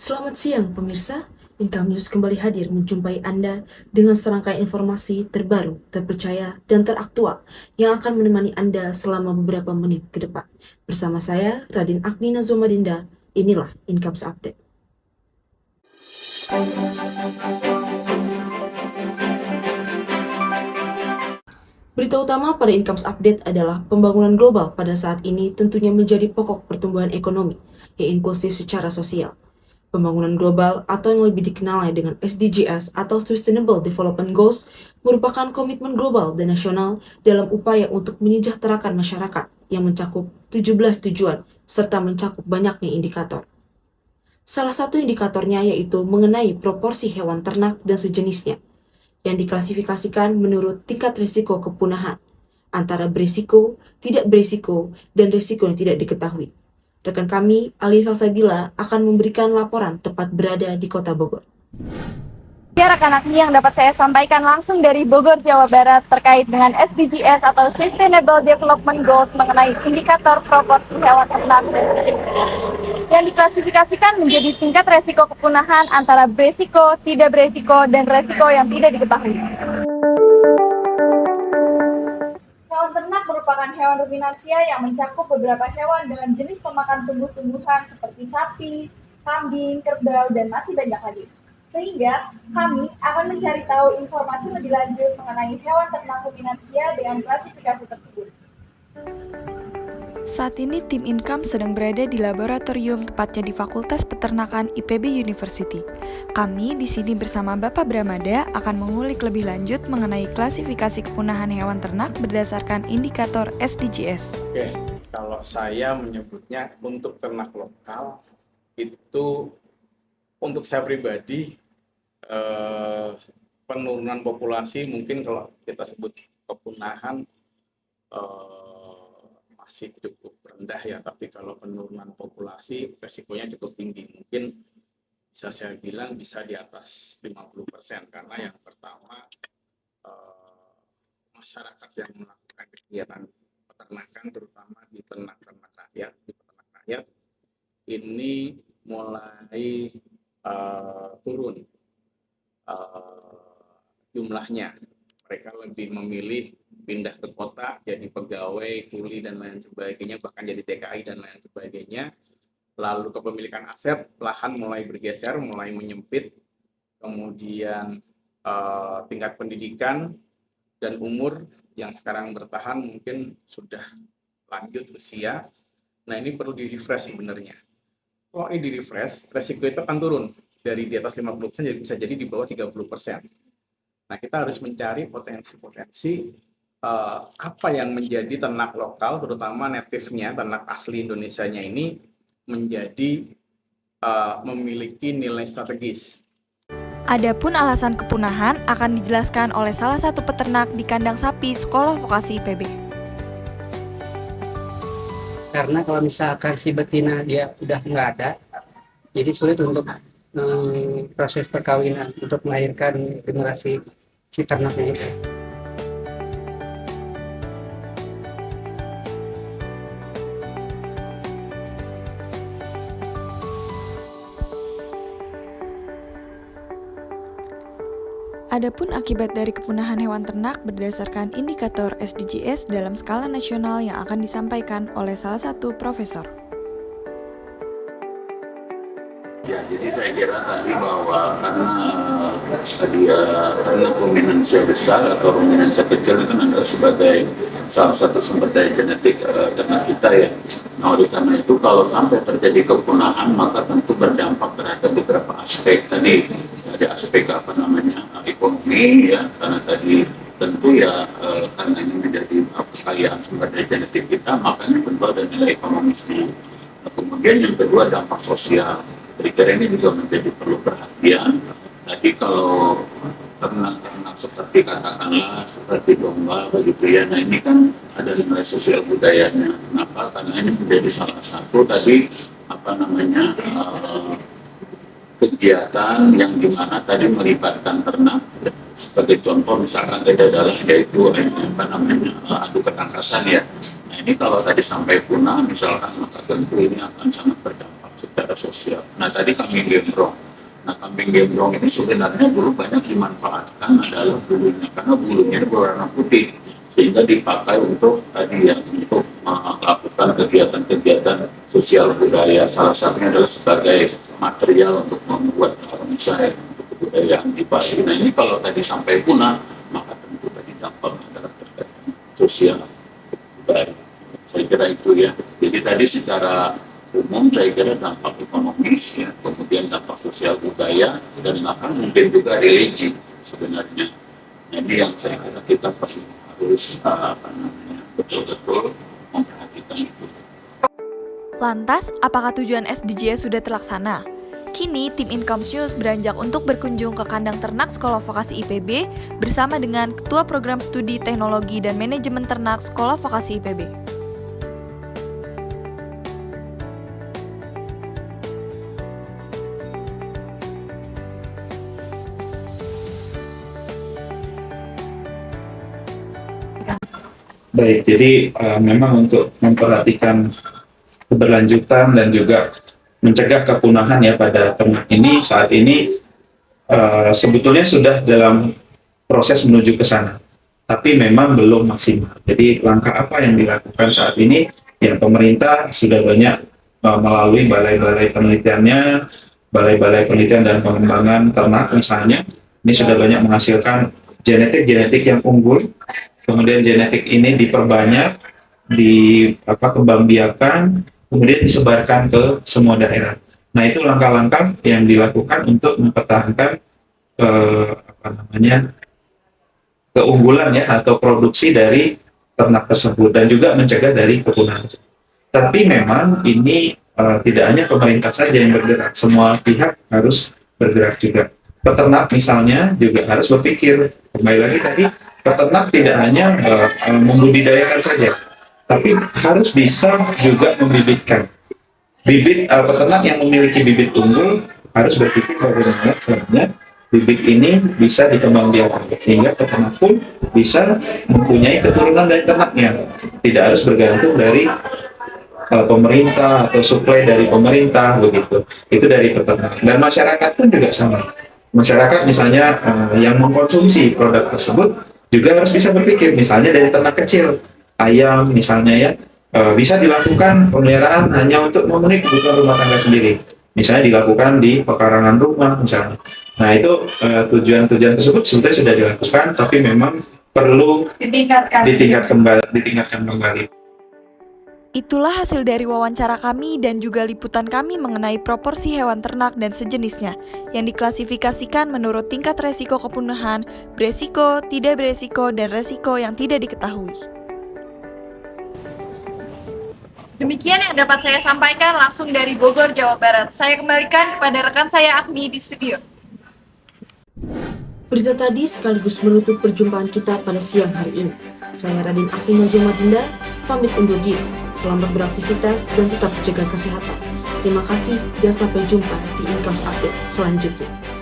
Selamat siang pemirsa, Income News kembali hadir menjumpai Anda dengan serangkaian informasi terbaru, terpercaya, dan teraktual yang akan menemani Anda selama beberapa menit ke depan. Bersama saya, Radin Agnina Zomadinda, inilah Income Update. Berita utama pada Income Update adalah pembangunan global pada saat ini tentunya menjadi pokok pertumbuhan ekonomi yang inklusif secara sosial. Pembangunan global atau yang lebih dikenal dengan SDGs atau Sustainable Development Goals merupakan komitmen global dan nasional dalam upaya untuk menyejahterakan masyarakat yang mencakup 17 tujuan serta mencakup banyaknya indikator. Salah satu indikatornya yaitu mengenai proporsi hewan ternak dan sejenisnya yang diklasifikasikan menurut tingkat risiko kepunahan antara berisiko, tidak berisiko, dan risiko yang tidak diketahui. Rekan kami, Ali Salsabila, akan memberikan laporan tepat berada di Kota Bogor. Ya, rekan Agni, yang dapat saya sampaikan langsung dari Bogor, Jawa Barat terkait dengan SDGs atau Sustainable Development Goals mengenai indikator proporsi hewan ternak yang diklasifikasikan menjadi tingkat resiko kepunahan antara beresiko, tidak beresiko, dan resiko yang tidak diketahui. Hewan ternak merupakan hewan ruminansia yang mencakup beberapa hewan dengan jenis pemakan tumbuh-tumbuhan seperti sapi, kambing, kerbau, dan masih banyak lagi. Sehingga kami akan mencari tahu informasi lebih lanjut mengenai hewan ternak ruminansia dengan klasifikasi tersebut. Saat ini tim Income sedang berada di laboratorium tepatnya di Fakultas Peternakan IPB University. Kami di sini bersama Bapak Bramada akan mengulik lebih lanjut mengenai klasifikasi kepunahan hewan ternak berdasarkan indikator SDGs. Oke, kalau saya menyebutnya untuk ternak lokal itu untuk saya pribadi penurunan populasi mungkin kalau kita sebut kepunahan masih cukup rendah ya, tapi kalau penurunan populasi resikonya cukup tinggi. Mungkin bisa saya bilang bisa di atas 50% karena yang pertama masyarakat yang melakukan kegiatan peternakan terutama di peternak rakyat ini mulai turun jumlahnya. Mereka lebih memilih pindah ke kota jadi pegawai, kuli dan lain sebagainya, bahkan jadi TKI dan lain sebagainya. Lalu kepemilikan aset, lahan mulai bergeser, mulai menyempit. Kemudian tingkat pendidikan dan umur yang sekarang bertahan mungkin sudah lanjut usia. Nah, ini perlu di-refresh sebenarnya. Kalau ini di-refresh, resiko itu akan turun dari di atas 50% bisa jadi di bawah 30%. Nah, kita harus mencari potensi-potensi apa yang menjadi ternak lokal, terutama native-nya, ternak asli Indonesianya ini menjadi memiliki nilai strategis. Adapun alasan kepunahan akan dijelaskan oleh salah satu peternak di kandang sapi Sekolah Vokasi IPB. Karena kalau misalkan si betina dia udah nggak ada, jadi sulit untuk proses perkawinan untuk melahirkan generasi si ternaknya itu. Adapun akibat dari kepunahan hewan ternak berdasarkan indikator SDGs dalam skala nasional yang akan disampaikan oleh salah satu profesor. Ya, jadi saya kira tadi bahwa karena dia ternak ruminansia besar atau ruminansia kecil itu kan adalah sebagai salah satu sumber daya genetik ternak kita ya. Nah, oleh karena itu kalau sampai terjadi kepunahan maka tentu berdampak terhadap beberapa aspek tadi. Ada aspek ekonomi ya, karena tadi tentu ya karena ini menjadi kekayaan sumber daya genetik kita, makanya tentu ada nilai ekonomisnya. Kemudian yang kedua dampak sosial. Saya kira ini juga menjadi perlu perhatian. Jadi kalau ternak-ternak seperti katakanlah seperti domba begitu ya, nah ini kan ada nilai sosial budayanya. Kenapa? Karena ini menjadi salah satu tadi kegiatan yang dimana tadi melibatkan ternak. Sebagai contoh misalkan tadi adalah yaitu adu ketangkasan ya. Nah ini kalau tadi sampai punah misalkan maka tentu ini akan sangat berdampak secara secara sosial. Nah tadi kambing gembrong. Nah kambing gembrong ini sebenarnya dulu banyak dimanfaatkan adalah bulunya, karena bulunya berwarna putih sehingga dipakai untuk tadi ya, untuk melakukan kegiatan-kegiatan sosial budaya. Salah satunya adalah sebagai material untuk membuat misalnya untuk kebudayaan di Bali. Nah ini kalau tadi sampai punah, maka tentu tadi dampaknya adalah terkait sosial budaya. Saya kira itu ya. Jadi tadi secara umum saya kira dampak ekonomis ya, kemudian dampak sosial budaya, dan bahkan mungkin juga religi sebenarnya. Jadi yang saya kira kita harus betul-betul memperhatikan itu. Lantas, apakah tujuan SDGs sudah terlaksana? Kini, tim Incomes News beranjak untuk berkunjung ke kandang ternak Sekolah Vokasi IPB bersama dengan Ketua Program Studi Teknologi dan Manajemen Ternak Sekolah Vokasi IPB. Baik, jadi memang untuk memperhatikan keberlanjutan dan juga mencegah kepunahan ya pada ternak ini, saat ini sebetulnya sudah dalam proses menuju ke sana, tapi memang belum maksimal. Jadi langkah apa yang dilakukan saat ini? Ya pemerintah sudah banyak melalui balai-balai penelitiannya, balai-balai penelitian dan pengembangan ternak misalnya, ini sudah banyak menghasilkan genetik-genetik yang unggul. Kemudian genetik ini diperbanyak, dikembangbiakan, kemudian disebarkan ke semua daerah. Nah itu langkah-langkah yang dilakukan untuk mempertahankan keunggulan ya atau produksi dari ternak tersebut dan juga mencegah dari kepunahan. Tapi memang ini tidak hanya pemerintah saja yang bergerak, semua pihak harus bergerak juga. Peternak misalnya juga harus berpikir, kembali lagi tadi, peternak tidak hanya membudidayakan saja, tapi harus bisa juga membibitkan. Peternak yang memiliki bibit unggul harus berpikir bagaimana caranya bibit ini bisa dikembangbiakan sehingga peternak pun bisa mempunyai keturunan dari ternaknya, tidak harus bergantung dari pemerintah atau suplai dari pemerintah begitu. Itu dari peternak, dan masyarakat pun juga sama. Masyarakat misalnya yang mengkonsumsi produk tersebut juga harus bisa berpikir, misalnya dari ternak kecil, ayam misalnya ya, bisa dilakukan pemeliharaan hanya untuk memenuhi kebutuhan rumah tangga sendiri. Misalnya dilakukan di pekarangan rumah misalnya. Nah itu tujuan-tujuan tersebut sebetulnya sudah dilakukan, tapi memang perlu ditingkatkan kembali. Itulah hasil dari wawancara kami dan juga liputan kami mengenai proporsi hewan ternak dan sejenisnya yang diklasifikasikan menurut tingkat resiko kepunahan, beresiko, tidak beresiko, dan resiko yang tidak diketahui. Demikian yang dapat saya sampaikan langsung dari Bogor, Jawa Barat. Saya kembalikan kepada rekan saya Agni di studio. Berita tadi sekaligus menutup perjumpaan kita pada siang hari ini. Saya Raden Agni Dinda, pamit undur diri. Selamat beraktivitas dan tetap jaga kesehatan. Terima kasih dan sampai jumpa di Incomes Update selanjutnya.